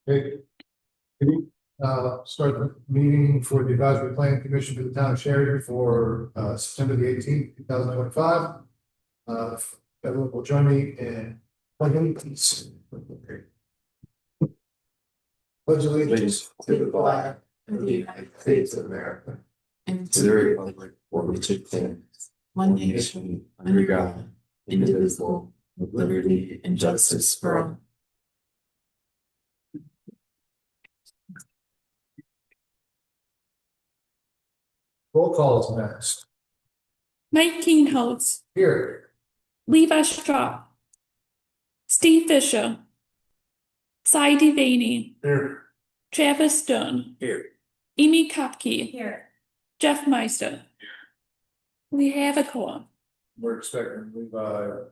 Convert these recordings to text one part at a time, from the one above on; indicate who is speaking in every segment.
Speaker 1: Okay. Start the meeting for the Advisory Planning Commission for the town of Sheridan for September the 18th, 2025. Everyone will join me in pledging allegiance. Pledge allegiance to the flag of the United States of America
Speaker 2: and to the republic for which it stands, one nation, under God, indivisible, with liberty and justice for all.
Speaker 1: Roll call is next.
Speaker 3: Mike Keenholz,
Speaker 1: Here.
Speaker 3: Levi Straw, Steve Fisher, Cy Devaney,
Speaker 1: Here.
Speaker 3: Travis Dunn,
Speaker 1: Here.
Speaker 3: Amy Kopke,
Speaker 2: Here.
Speaker 3: Jeff Meister. We have a quorum.
Speaker 1: We're expecting Levi.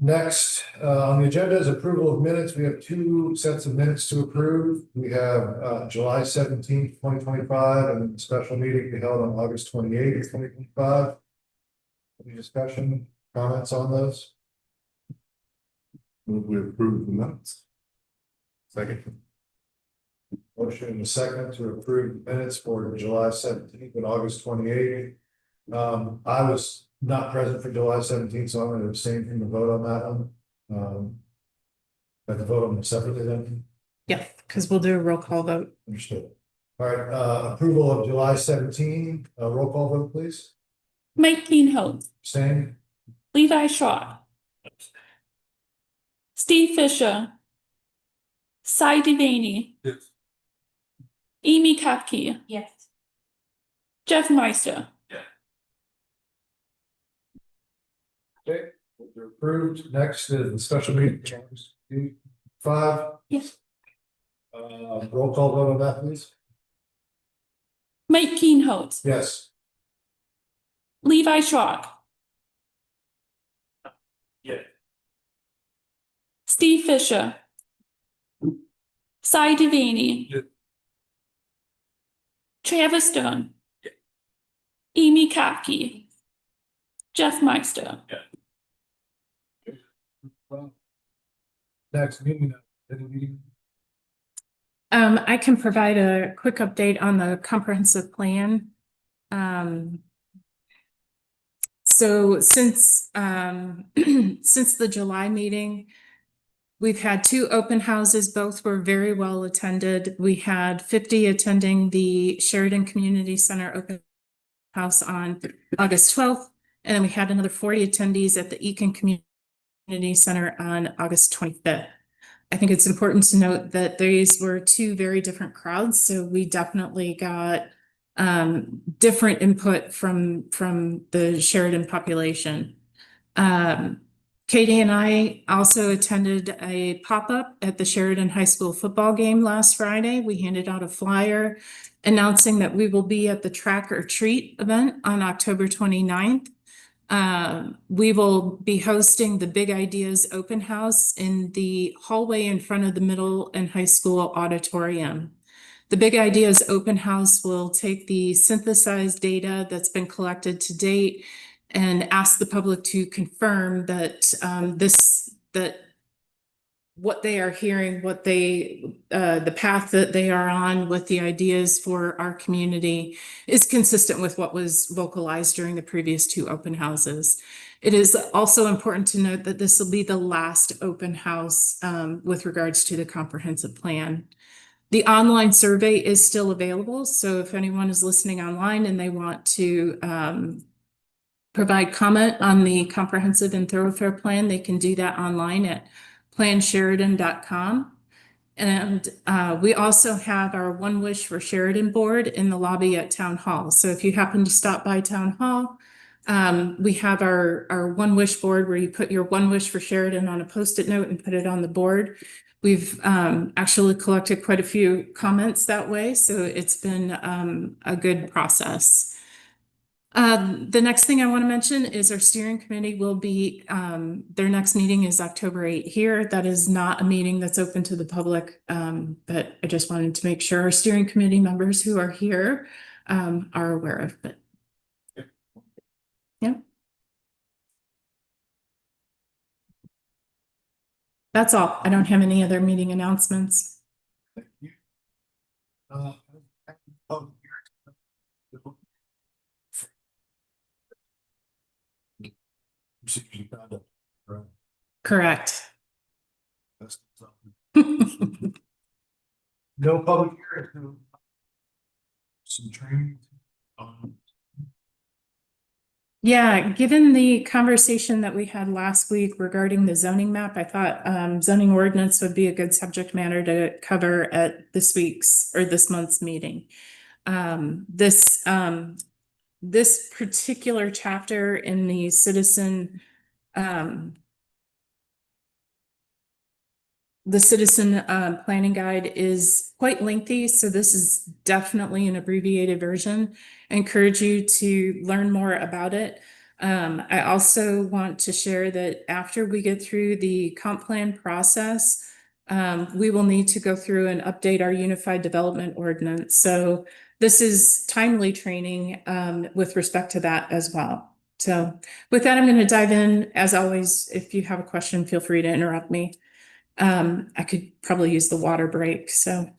Speaker 1: Next on the agenda is approval of minutes. We have two sets of minutes to approve. We have July 17th, 2025, and a special meeting to be held on August 28th, 2025. Any discussion, comments on those?
Speaker 4: We approve the minutes. Second.
Speaker 1: Motion and a second to approve the minutes for July 17th and August 28th. I was not present for July 17th, so I'm going to abstain from the vote on that one. But the vote on them separately then?
Speaker 2: Yeah, because we'll do a roll call vote.
Speaker 1: Understood. All right, approval of July 17, roll call vote, please.
Speaker 3: Mike Keenholz,
Speaker 1: Abstain?
Speaker 3: Levi Straw, Steve Fisher, Cy Devaney,
Speaker 4: Yes.
Speaker 3: Amy Kopke,
Speaker 2: Yes.
Speaker 3: Jeff Meister.
Speaker 1: Okay, they're approved. Next is the special meeting. for August 5.
Speaker 3: Yes.
Speaker 1: Roll call vote on that, please.
Speaker 3: Mike Keenholz,
Speaker 1: Yes.
Speaker 3: Levi Straw,
Speaker 4: Yeah.
Speaker 3: Steve Fisher, Cy Devaney,
Speaker 4: Yeah.
Speaker 3: Travis Dunn,
Speaker 4: Yeah.
Speaker 3: Amy Kopke, Jeff Meister.
Speaker 1: Next meeting.
Speaker 2: I can provide a quick update on the comprehensive plan. So since since the July meeting, we've had two open houses. Both were very well attended. We had 50 attending the Sheridan Community Center open house on August 12th. And then we had another 40 attendees at the Eakin Community Center on August 25th. I think it's important to note that these were two very different crowds. So we definitely got different input from the Sheridan population. Katie and I also attended a pop-up at the Sheridan High School football game last Friday. We handed out a flyer announcing that we will be at the Track or Treat event on October 29th. We will be hosting the Big Ideas open house in the hallway in front of the middle and high school auditorium. The Big Ideas open house will take the synthesized data that's been collected to date and ask the public to confirm that that what they are hearing, what the path that they are on with the ideas for our community is consistent with what was vocalized during the previous two open houses. It is also important to note that this will be the last open house with regards to the comprehensive plan. The online survey is still available, so if anyone is listening online and they want to provide comment on the comprehensive and thoroughfare plan, they can do that online at plansheridan.com. And we also have our One Wish for Sheridan board in the lobby at Town Hall. So if you happen to stop by Town Hall, we have our One Wish board where you put your One Wish for Sheridan on a Post-it note and put it on the board. We've actually collected quite a few comments that way, so it's been a good process. The next thing I want to mention is our steering committee will be, their next meeting is October 8 here. That is not a meeting that's open to the public, but I just wanted to make sure our steering committee members who are here are aware of it. Yeah. That's all. I don't have any other meeting announcements.
Speaker 1: Thank you. Oh, you found it, right?
Speaker 2: Correct.
Speaker 1: That's something. No public hearing. No. Some training.
Speaker 2: Yeah, given the conversation that we had last week regarding the zoning map, I thought zoning ordinance would be a good subject matter to cover at this week's or this month's meeting. This particular chapter in the citizen planning guide is quite lengthy, so this is definitely an abbreviated version. I encourage you to learn more about it. I also want to share that after we get through the comp plan process, we will need to go through and update our unified development ordinance. So this is timely training with respect to that as well. So with that, I'm going to dive in. As always, if you have a question, feel free to interrupt me. I could probably use the water break, so.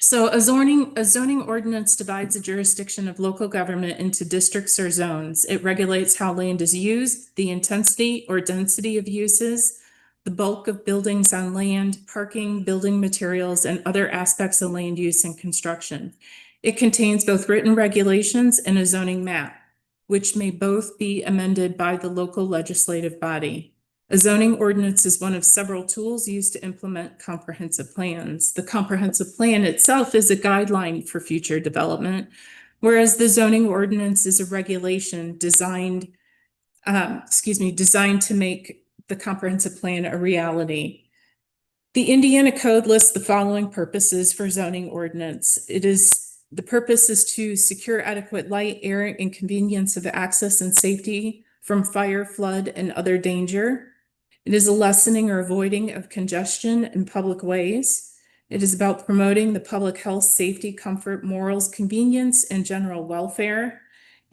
Speaker 2: So a zoning ordinance divides the jurisdiction of local government into districts or zones. It regulates how land is used, the intensity or density of uses, the bulk of buildings on land, parking, building materials, and other aspects of land use and construction. It contains both written regulations and a zoning map, which may both be amended by the local legislative body. A zoning ordinance is one of several tools used to implement comprehensive plans. The comprehensive plan itself is a guideline for future development, whereas the zoning ordinance is a regulation designed to make the comprehensive plan a reality. The Indiana Code lists the following purposes for zoning ordinance. The purpose is to secure adequate light, air, and convenience of access and safety from fire, flood, and other danger. It is a lessening or avoiding of congestion in public ways. It is about promoting the public health, safety, comfort, morals, convenience, and general welfare,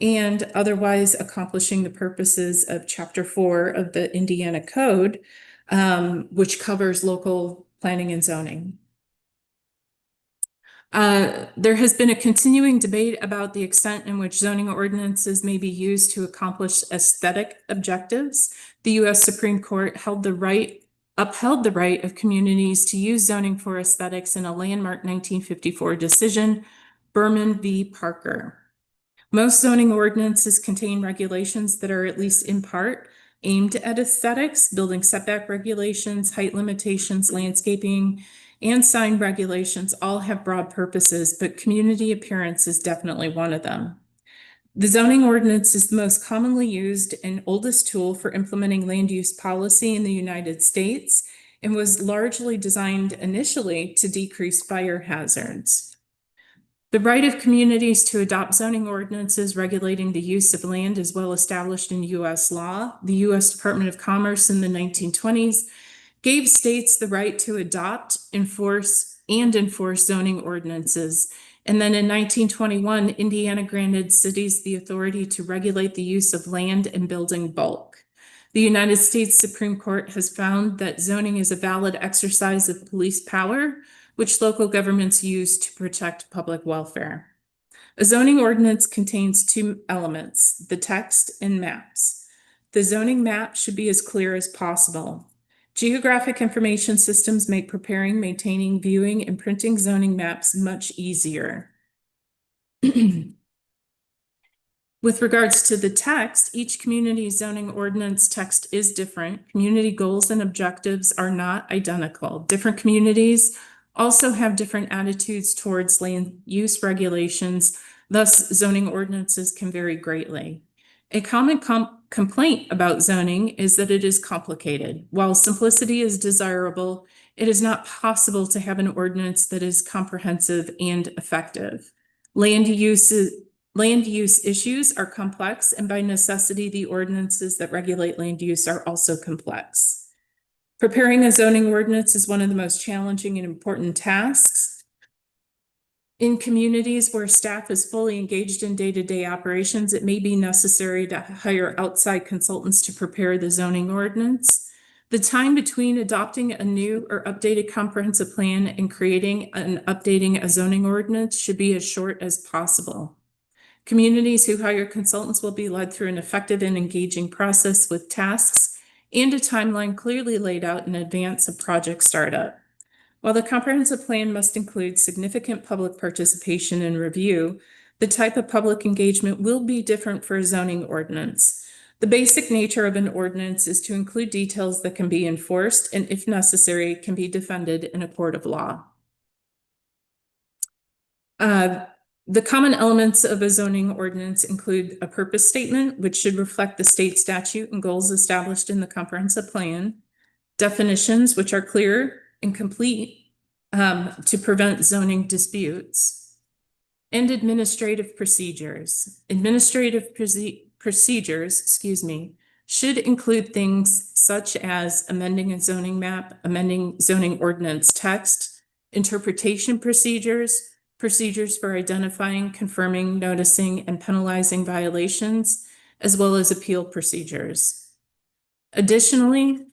Speaker 2: and otherwise accomplishing the purposes of Chapter 4 of the Indiana Code, which covers local planning and zoning. There has been a continuing debate about the extent in which zoning ordinances may be used to accomplish aesthetic objectives. The U.S. Supreme Court upheld the right of communities to use zoning for aesthetics in a landmark 1954 decision, Berman v. Parker. Most zoning ordinances contain regulations that are at least in part aimed at aesthetics, building setback regulations, height limitations, landscaping, and sign regulations all have broad purposes, but community appearance is definitely one of them. The zoning ordinance is the most commonly used and oldest tool for implementing land use policy in the United States and was largely designed initially to decrease fire hazards. The right of communities to adopt zoning ordinances regulating the use of land is well established in U.S. law. The U.S. Department of Commerce in the 1920s gave states the right to adopt, enforce zoning ordinances. And then in 1921, Indiana granted cities the authority to regulate the use of land and building bulk. The United States Supreme Court has found that zoning is a valid exercise of police power, which local governments use to protect public welfare. A zoning ordinance contains two elements, the text and maps. The zoning map should be as clear as possible. Geographic information systems make preparing, maintaining, viewing, and printing zoning maps much easier. With regards to the text, each community zoning ordinance text is different. Community goals and objectives are not identical. Different communities also have different attitudes towards land use regulations, thus zoning ordinances can vary greatly. A common complaint about zoning is that it is complicated. While simplicity is desirable, it is not possible to have an ordinance that is comprehensive and effective. Land use issues are complex, and by necessity, the ordinances that regulate land use are also complex. Preparing a zoning ordinance is one of the most challenging and important tasks. In communities where staff is fully engaged in day-to-day operations, it may be necessary to hire outside consultants to prepare the zoning ordinance. The time between adopting a new or updated comprehensive plan and creating and updating a zoning ordinance should be as short as possible. Communities who hire consultants will be led through an effective and engaging process with tasks and a timeline clearly laid out in advance of project startup. While the comprehensive plan must include significant public participation and review, the type of public engagement will be different for a zoning ordinance. The basic nature of an ordinance is to include details that can be enforced and, if necessary, can be defended in a court of law. The common elements of a zoning ordinance include a purpose statement, which should reflect the state statute and goals established in the comprehensive plan, definitions, which are clear and complete to prevent zoning disputes, and administrative procedures. Administrative procedures, should include things such as amending a zoning map, amending zoning ordinance text, interpretation procedures, procedures for identifying, confirming, noticing, and penalizing violations, as well as appeal procedures. Additionally,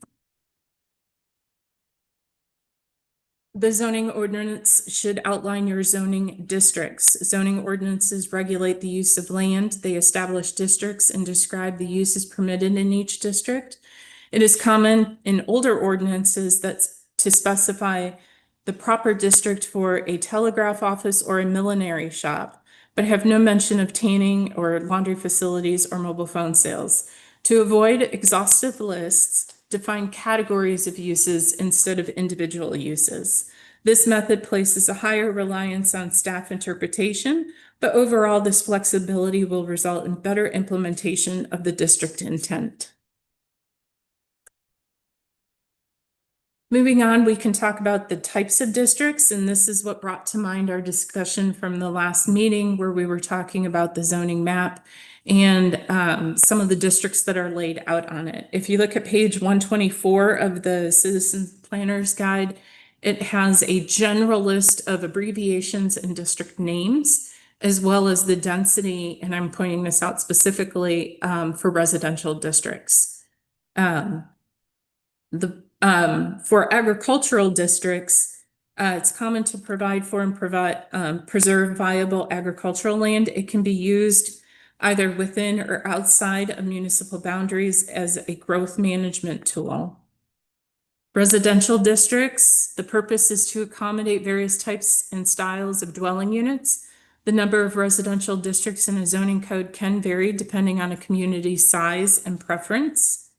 Speaker 2: the zoning ordinance should outline your zoning districts. Zoning ordinances regulate the use of land. They establish districts and describe the uses permitted in each district. It is common in older ordinances to specify the proper district for a telegraph office or a millinery shop, but have no mention of tanning or laundry facilities or mobile phone sales. To avoid exhaustive lists, define categories of uses instead of individual uses. This method places a higher reliance on staff interpretation, but overall this flexibility will result in better implementation of the district intent. Moving on, we can talk about the types of districts, and this is what brought to mind our discussion from the last meeting where we were talking about the zoning map and some of the districts that are laid out on it. If you look at page 124 of the Citizens Planners Guide, it has a general list of abbreviations and district names, as well as the density, and I'm pointing this out specifically for residential districts. For agricultural districts, it's common to provide for and preserve viable agricultural land. It can be used either within or outside of municipal boundaries as a growth management tool. Residential districts, the purpose is to accommodate various types and styles of dwelling units. The number of residential districts in a zoning code can vary depending on a community's size and preference.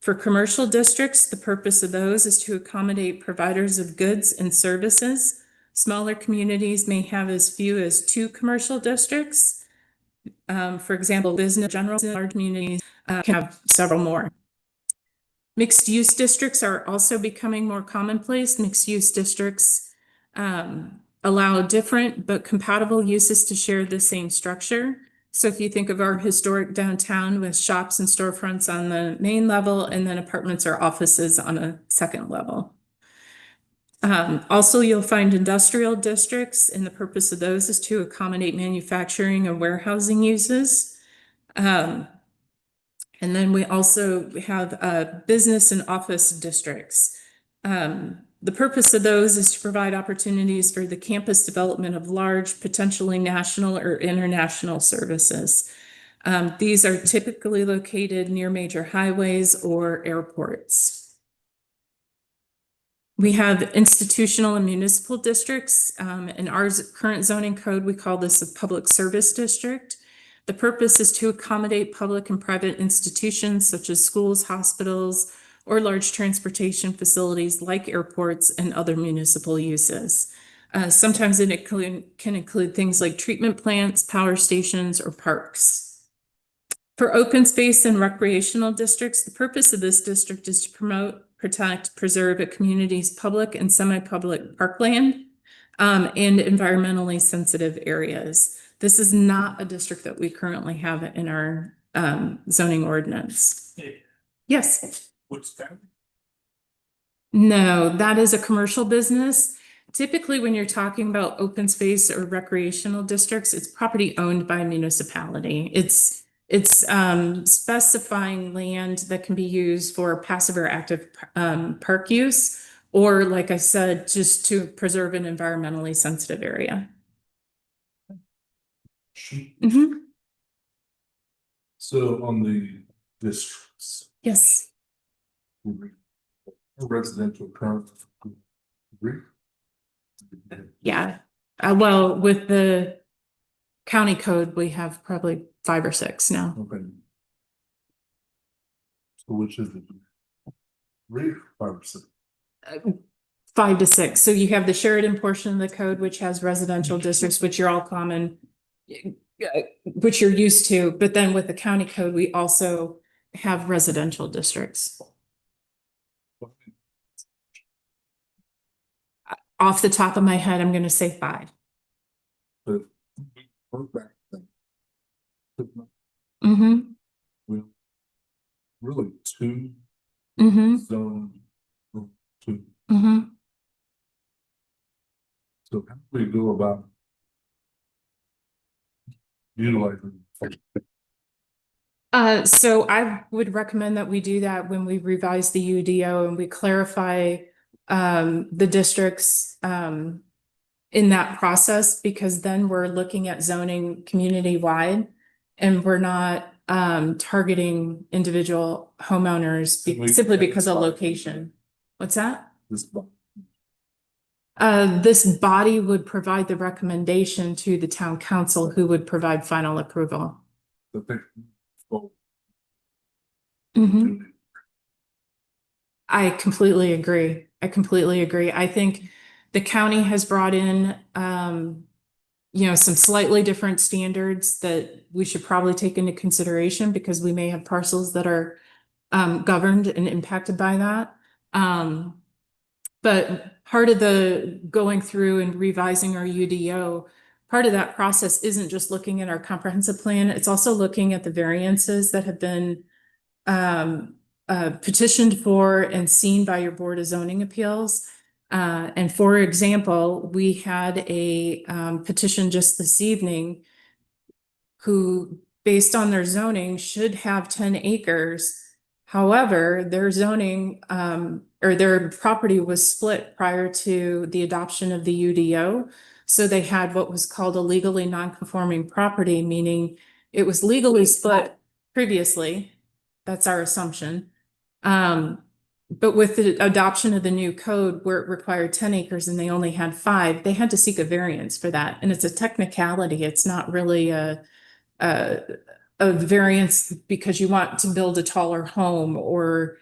Speaker 2: For commercial districts, the purpose of those is to accommodate providers of goods and services. Smaller communities may have as few as 2 commercial districts. For example, business general large communities can have several more. Mixed use districts are also becoming more commonplace. Mixed use districts allow different but compatible uses to share the same structure. So if you think of our historic downtown with shops and storefronts on the main level and then apartments or offices on a second level. Also, you'll find industrial districts, and the purpose of those is to accommodate manufacturing and warehousing uses. And then we also have business and office districts. The purpose of those is to provide opportunities for the campus development of large, potentially national or international services. These are typically located near major highways or airports. We have institutional and municipal districts. In our current zoning code, we call this a public service district. The purpose is to accommodate public and private institutions such as schools, hospitals, or large transportation facilities like airports and other municipal uses. Sometimes it can include things like treatment plants, power stations, or parks. For open space and recreational districts, the purpose of this district is to promote, protect, preserve a community's public and semi-public parkland and environmentally sensitive areas. This is not a district that we currently have in our zoning ordinance. Yes.
Speaker 4: What's that?
Speaker 2: No, that is a commercial business. Typically, when you're talking about open space or recreational districts, it's property owned by a municipality. It's It's specifying land that can be used for passive or active park use, or like I said, just to preserve an environmentally sensitive area. Mhm.
Speaker 4: So on the districts,
Speaker 2: Yes.
Speaker 4: residential current. Agree?
Speaker 2: Yeah. Well, with the county code, we have probably 5 or 6 now.
Speaker 4: Okay. So which is the rear 5%?
Speaker 2: 5 to 6. So you have the Sheridan portion of the code, which has residential districts, which you're all common, which you're used to. But then with the county code, we also have residential districts. Off the top of my head, I'm going to say 5.
Speaker 4: But work back then.
Speaker 2: Mm-hmm.
Speaker 4: Well, really two
Speaker 2: Mm-hmm.
Speaker 4: zone, two.
Speaker 2: Mm-hmm.
Speaker 4: So how do we go about utilizing?
Speaker 2: So I would recommend that we do that when we revise the UDO and we clarify the districts in that process, because then we're looking at zoning community-wide and we're not targeting individual homeowners simply because of location. What's that?
Speaker 4: This
Speaker 2: This body would provide the recommendation to the town council, who would provide final approval.
Speaker 4: the thing. Oh,
Speaker 2: Mhm. I completely agree. I completely agree. I think the county has brought in, some slightly different standards that we should probably take into consideration, because we may have parcels that are governed and impacted by that. But part of the going through and revising our UDO, part of that process isn't just looking at our comprehensive plan. It's also looking at the variances that have been petitioned for and seen by your Board of Zoning Appeals. And for example, we had a petition just this evening who, based on their zoning, should have 10 acres. However, their zoning or their property was split prior to the adoption of the UDO. So they had what was called a legally non-conforming property, meaning it was legally split previously. That's our assumption. But with the adoption of the new code, where it required 10 acres and they only had 5, they had to seek a variance for that. And it's a technicality. It's not really a variance because you want to build a taller home, or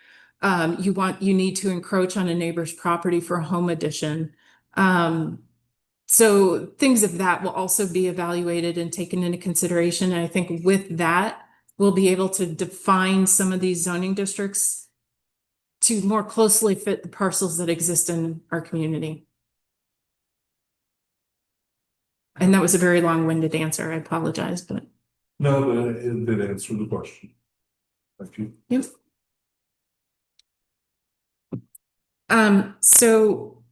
Speaker 2: you need to encroach on a neighbor's property for a home addition. So things of that will also be evaluated and taken into consideration. And I think with that, we'll be able to define some of these zoning districts to more closely fit the parcels that exist in our community. And that was a very long-winded answer. I apologize, but.
Speaker 4: No, but it did answer the question. Thank you.
Speaker 2: Yep. So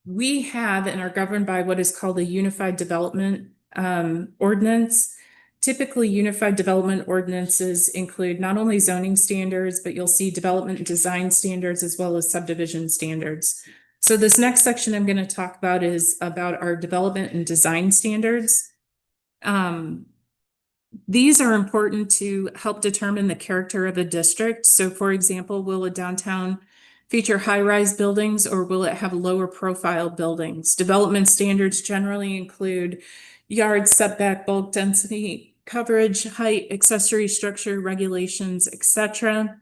Speaker 2: we have and are governed by what is called a unified development ordinance. Typically, unified development ordinances include not only zoning standards, but you'll see development and design standards as well as subdivision standards. So this next section I'm going to talk about is about our development and design standards. These are important to help determine the character of a district. So for example, will a downtown feature high-rise buildings, or will it have lower profile buildings? Development standards generally include yard setback, bulk density, coverage, height, accessory structure, regulations, etc.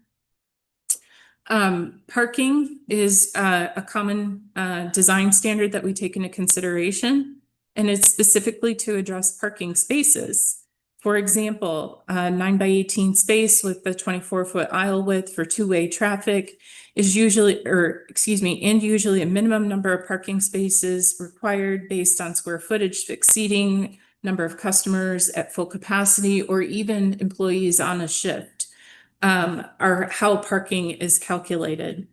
Speaker 2: Parking is a common design standard that we take into consideration, and it's specifically to address parking spaces. For example, 9x18 space with the 24-foot aisle width for two-way traffic is usually a minimum number of parking spaces required based on square footage exceeding number of customers at full capacity, or even employees on a shift, are how parking is calculated.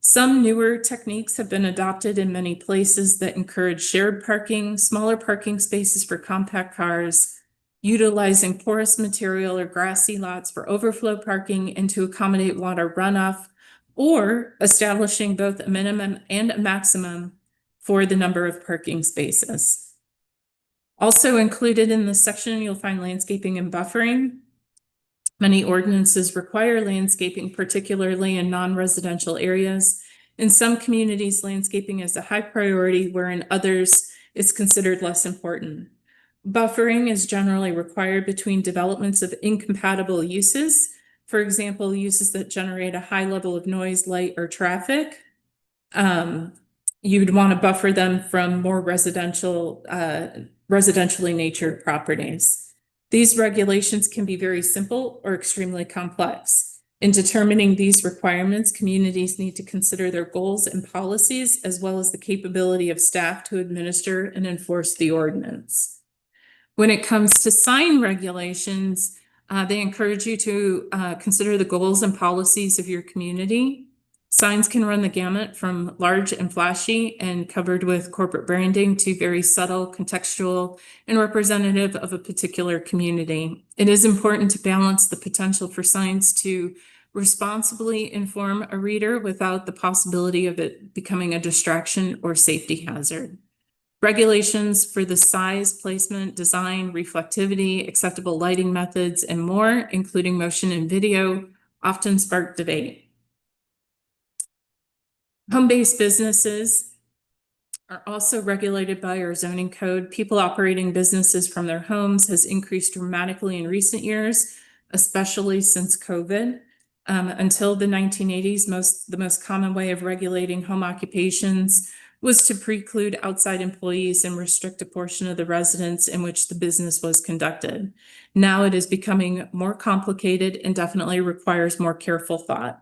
Speaker 2: Some newer techniques have been adopted in many places that encourage shared parking, smaller parking spaces for compact cars, utilizing porous material or grassy lots for overflow parking and to accommodate water runoff, or establishing both a minimum and a maximum for the number of parking spaces. Also included in this section, you'll find landscaping and buffering. Many ordinances require landscaping, particularly in non-residential areas. In some communities, landscaping is a high priority, where in others, it's considered less important. Buffering is generally required between developments of incompatible uses. For example, uses that generate a high level of noise, light, or traffic. You'd want to buffer them from more residentially natured properties. These regulations can be very simple or extremely complex. In determining these requirements, communities need to consider their goals and policies, as well as the capability of staff to administer and enforce the ordinance. When it comes to sign regulations, they encourage you to consider the goals and policies of your community. Signs can run the gamut from large and flashy and covered with corporate branding to very subtle, contextual, and representative of a particular community. It is important to balance the potential for signs to responsibly inform a reader without the possibility of it becoming a distraction or safety hazard. Regulations for the size, placement, design, reflectivity, acceptable lighting methods, and more, including motion and video, often spark debate. Home-based businesses are also regulated by our zoning code. People operating businesses from their homes has increased dramatically in recent years, especially since COVID. Until the 1980s, the most common way of regulating home occupations was to preclude outside employees and restrict a portion of the residence in which the business was conducted. Now it is becoming more complicated and definitely requires more careful thought.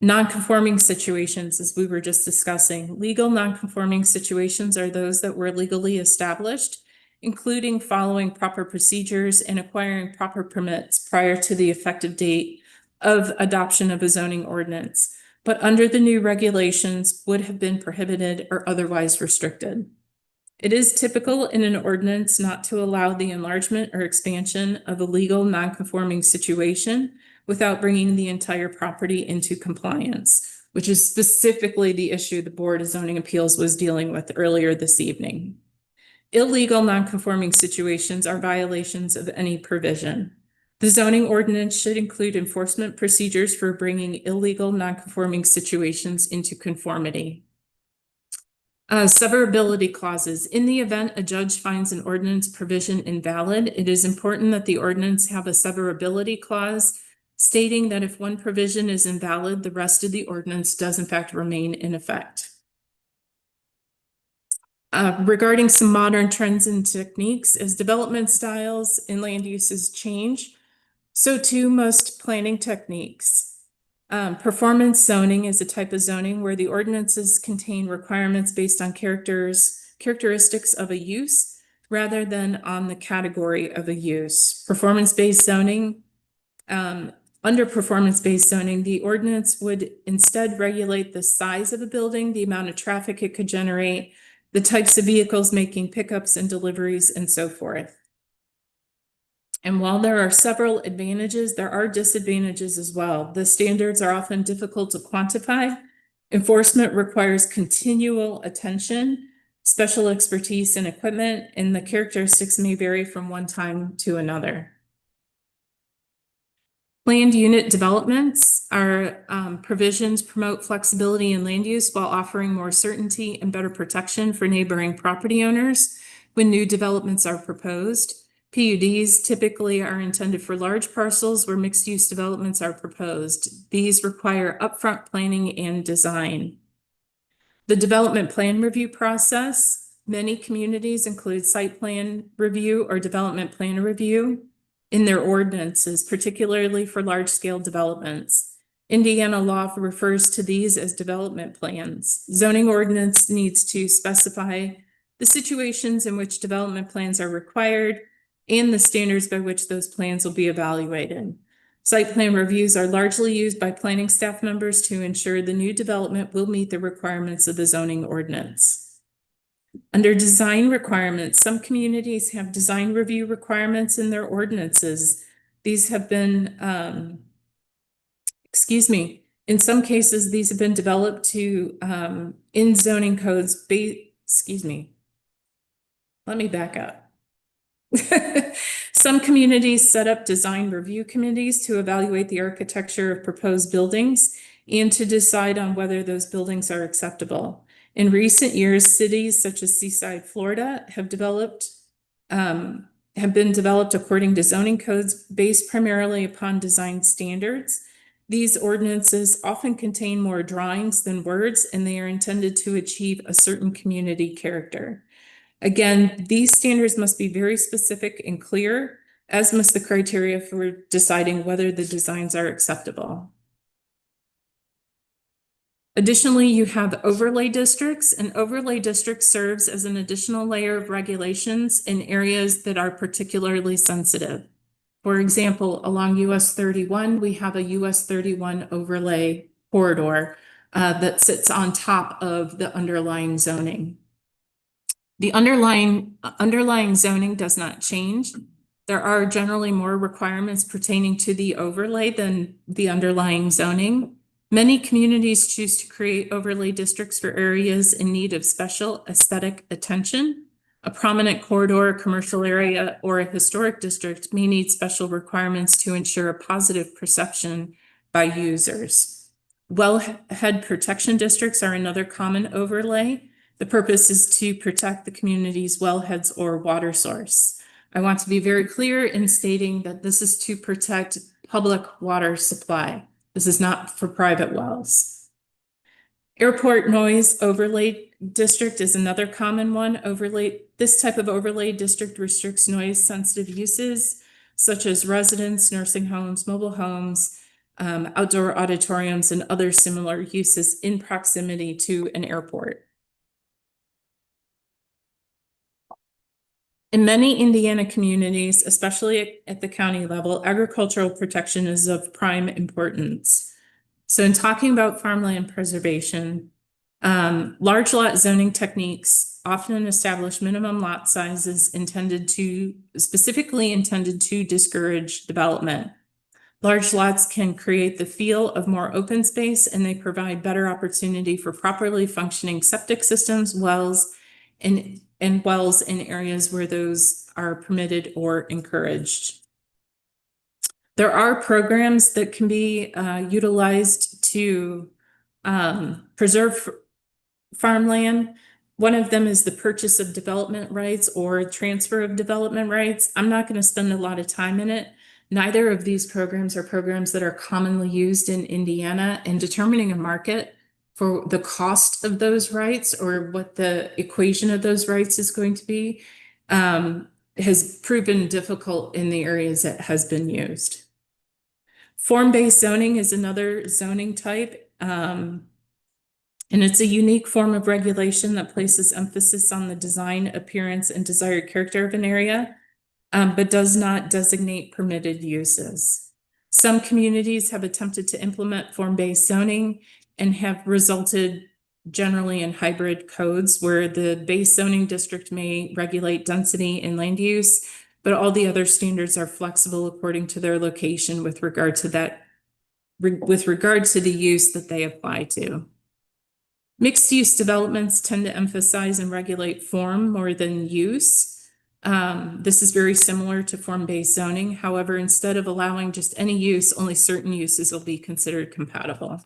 Speaker 2: Non-conforming situations, as we were just discussing. Legal non-conforming situations are those that were legally established, including following proper procedures and acquiring proper permits prior to the effective date of adoption of a zoning ordinance, but under the new regulations would have been prohibited or otherwise restricted. It is typical in an ordinance not to allow the enlargement or expansion of a legal non-conforming situation without bringing the entire property into compliance, which is specifically the issue the Board of Zoning Appeals was dealing with earlier this evening. Illegal non-conforming situations are violations of any provision. The zoning ordinance should include enforcement procedures for bringing illegal non-conforming situations into conformity. Severability clauses. In the event a judge finds an ordinance provision invalid, it is important that the ordinance have a severability clause stating that if one provision is invalid, the rest of the ordinance does in fact remain in effect. Regarding some modern trends and techniques, as development styles and land uses change, so too most planning techniques. Performance zoning is a type of zoning where the ordinances contain requirements based on characteristics of a use rather than on the category of a use. Performance-based zoning, under performance-based zoning, the ordinance would instead regulate the size of a building, the amount of traffic it could generate, the types of vehicles making pickups and deliveries, and so forth. And while there are several advantages, there are disadvantages as well. The standards are often difficult to quantify. Enforcement requires continual attention, special expertise, and equipment, and the characteristics may vary from one time to another. Land unit developments are provisions promote flexibility in land use while offering more certainty and better protection for neighboring property owners when new developments are proposed. PUDs typically are intended for large parcels where mixed-use developments are proposed. These require upfront planning and design. The development plan review process. Many communities include site plan review or development plan review in their ordinances, particularly for large-scale developments. Indiana law refers to these as development plans. Zoning ordinance needs to specify the situations in which development plans are required and the standards by which those plans will be evaluated. Site plan reviews are largely used by planning staff members to ensure the new development will meet the requirements of the zoning ordinance. Under design requirements, some communities have design review requirements in their ordinances. These have been, in some cases, these have been developed to, in zoning codes, let me back up. Some communities set up design review committees to evaluate the architecture of proposed buildings and to decide on whether those buildings are acceptable. In recent years, cities such as Seaside, Florida, have been developed according to zoning codes based primarily upon design standards. These ordinances often contain more drawings than words, and they are intended to achieve a certain community character. Again, these standards must be very specific and clear, as must the criteria for deciding whether the designs are acceptable. Additionally, you have overlay districts. An overlay district serves as an additional layer of regulations in areas that are particularly sensitive. For example, along US 31, we have a US 31 overlay corridor that sits on top of the underlying zoning. The underlying zoning does not change. There are generally more requirements pertaining to the overlay than the underlying zoning. Many communities choose to create overlay districts for areas in need of special aesthetic attention. A prominent corridor, commercial area, or a historic district may need special requirements to ensure a positive perception by users. Wellhead protection districts are another common overlay. The purpose is to protect the community's wellheads or water source. I want to be very clear in stating that this is to protect public water supply. This is not for private wells. Airport noise overlay district is another common one. This type of overlay district restricts noise sensitive uses such as residence, nursing homes, mobile homes, outdoor auditoriums, and other similar uses in proximity to an airport. In many Indiana communities, especially at the county level, agricultural protection is of prime importance. So in talking about farmland preservation, large lot zoning techniques often establish minimum lot sizes specifically intended to discourage development. Large lots can create the feel of more open space, and they provide better opportunity for properly functioning septic systems, wells, and wells in areas where those are permitted or encouraged. There are programs that can be utilized to preserve farmland. One of them is the purchase of development rights or transfer of development rights. I'm not going to spend a lot of time in it. Neither of these programs are programs that are commonly used in Indiana, and determining a market for the cost of those rights or what the equation of those rights is going to be has proven difficult in the areas that has been used. Form-based zoning is another zoning type, and it's a unique form of regulation that places emphasis on the design, appearance, and desired character of an area, but does not designate permitted uses. Some communities have attempted to implement form-based zoning and have resulted generally in hybrid codes where the base zoning district may regulate density and land use, but all the other standards are flexible according to their location with regard to the use that they apply to. Mixed use developments tend to emphasize and regulate form more than use. This is very similar to form-based zoning. However, instead of allowing just any use, only certain uses will be considered compatible.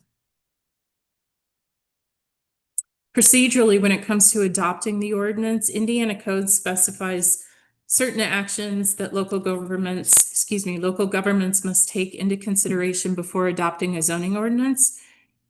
Speaker 2: Procedurally, when it comes to adopting the ordinance, Indiana Code specifies certain actions that local governments must take into consideration before adopting a zoning ordinance.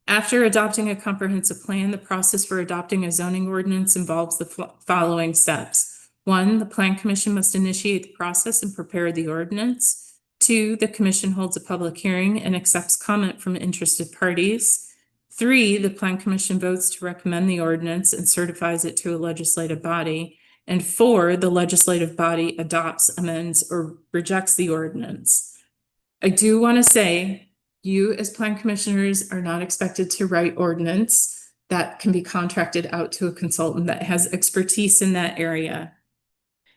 Speaker 2: After adopting a comprehensive plan, the process for adopting a zoning ordinance involves the following steps. 1, the Plan Commission must initiate the process and prepare the ordinance. 2, the Commission holds a public hearing and accepts comment from interested parties. 3, the Plan Commission votes to recommend the ordinance and certifies it to a legislative body. And 4, the legislative body adopts, amends, or rejects the ordinance. I do want to say, you as Plan Commissioners are not expected to write ordinance. that can be contracted out to a consultant that has expertise in that area.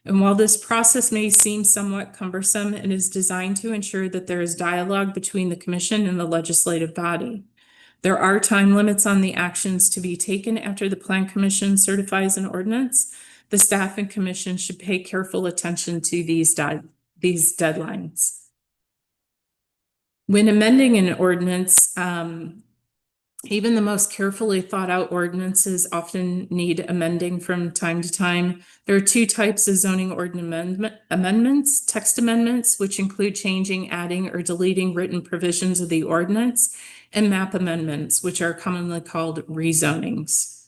Speaker 2: And while this process may seem somewhat cumbersome, it is designed to ensure that there is dialogue between the commission and the legislative body. There are time limits on the actions to be taken after the Plan Commission certifies an ordinance. The staff and commission should pay careful attention to these deadlines. When amending an ordinance, even the most carefully thought out ordinances often need amending from time to time. There are two types of zoning ordinance amendments: text amendments, which include changing, adding, or deleting written provisions of the ordinance, and map amendments, which are commonly called rezonings.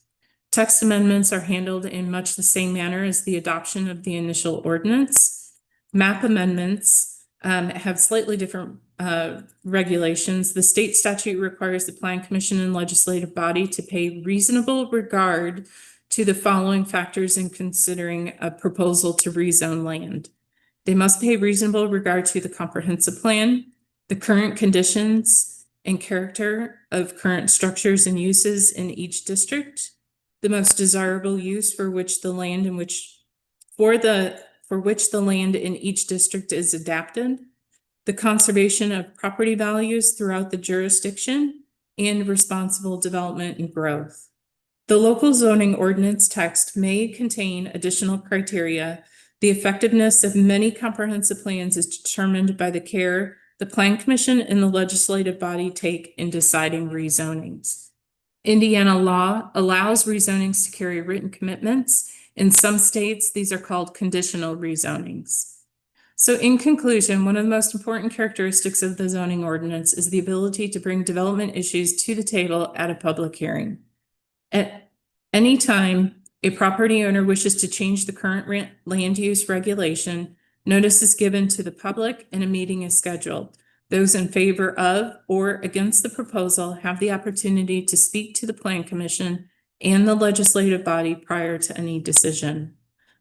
Speaker 2: Text amendments are handled in much the same manner as the adoption of the initial ordinance. Map amendments have slightly different regulations. The state statute requires the Plan Commission and legislative body to pay reasonable regard to the following factors in considering a proposal to rezone land. They must pay reasonable regard to the comprehensive plan, the current conditions and character of current structures and uses in each district, the most desirable use for which the land in each district is adapted, the conservation of property values throughout the jurisdiction, and responsible development and growth. The local zoning ordinance text may contain additional criteria. The effectiveness of many comprehensive plans is determined by the care the Plan Commission and the legislative body take in deciding rezonings. Indiana law allows rezonings to carry written commitments. In some states, these are called conditional rezonings. So in conclusion, one of the most important characteristics of the zoning ordinance is the ability to bring development issues to the table at a public hearing. At any time a property owner wishes to change the current land use regulation, notice is given to the public and a meeting is scheduled. Those in favor of or against the proposal have the opportunity to speak to the Plan Commission and the legislative body prior to any decision.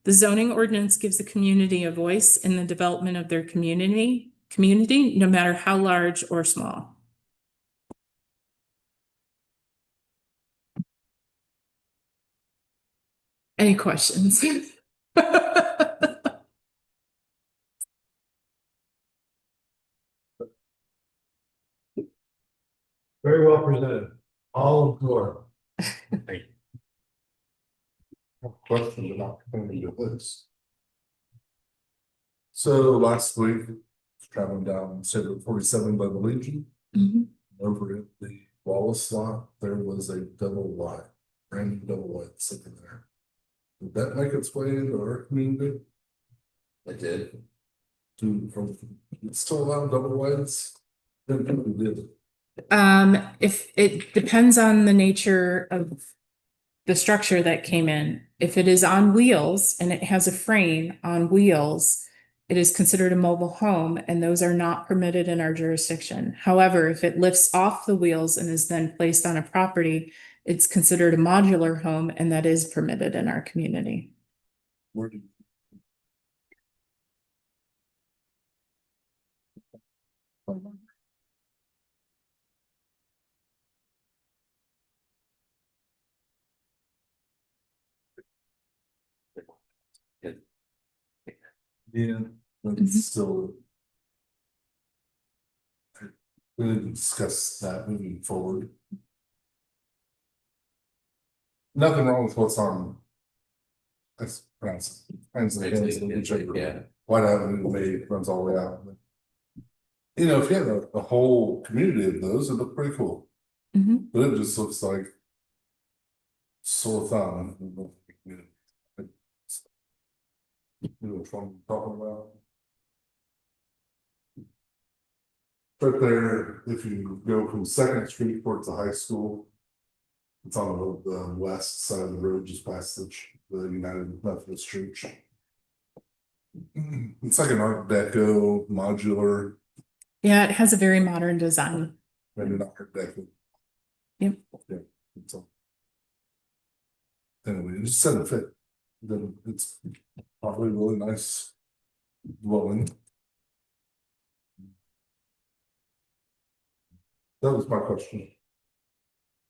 Speaker 2: The zoning ordinance gives the community a voice in the development of their community, no matter how large or small. Any questions?
Speaker 1: Very well presented. All of your.
Speaker 4: Question about coming to this. So last week, I was traveling down State 47 by the Legion.
Speaker 2: Mhm.
Speaker 4: Over at the Wallace lot, there was a double wide, brand new double wide sitting there. Did that make its way into our community? It did. It's still allowed double wides? It did.
Speaker 2: If it depends on the nature of the structure that came in. If it is on wheels and it has a frame on wheels, it is considered a mobile home, and those are not permitted in our jurisdiction. However, if it lifts off the wheels and is then placed on a property, it's considered a modular home, and that is permitted in our community.
Speaker 4: Where did Yeah, but
Speaker 2: Mhm.
Speaker 4: it's still. We didn't discuss that moving forward. Nothing wrong with what's on. That's
Speaker 5: Yeah.
Speaker 4: White Avenue Way runs all the way out. You know, if you had a whole community of those, it'd look pretty cool,
Speaker 2: Mhm.
Speaker 4: but it just looks like. Sore thumb. You know which one I'm talking about? Right there, if you go from Second Street towards the high school. It's on the west side of the road, just past the United Methodist Church. It's like an Art Deco modular,
Speaker 2: Yeah, it has a very modern design.
Speaker 4: maybe not Art Deco.
Speaker 2: Yep.
Speaker 4: Yeah. So. Anyway, it just doesn't fit. Then it's probably really nice dwelling. That was my question.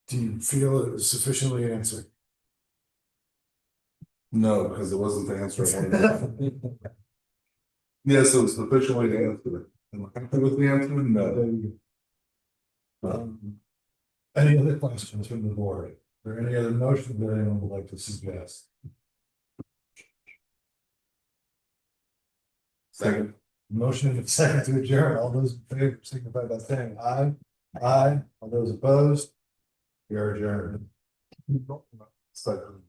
Speaker 1: Do you feel it was sufficiently answered?
Speaker 4: No, because it wasn't the answer I wanted. Yes, it was sufficiently answered. Am I happy with the answer? No.
Speaker 1: There you go. Any other questions from the board? Or any other motion that anyone would like to suggest?
Speaker 4: Second.
Speaker 1: Motion and a second to adjourn. All those in favor signify by saying aye. Aye. All those opposed? We are adjourned.
Speaker 4: Second.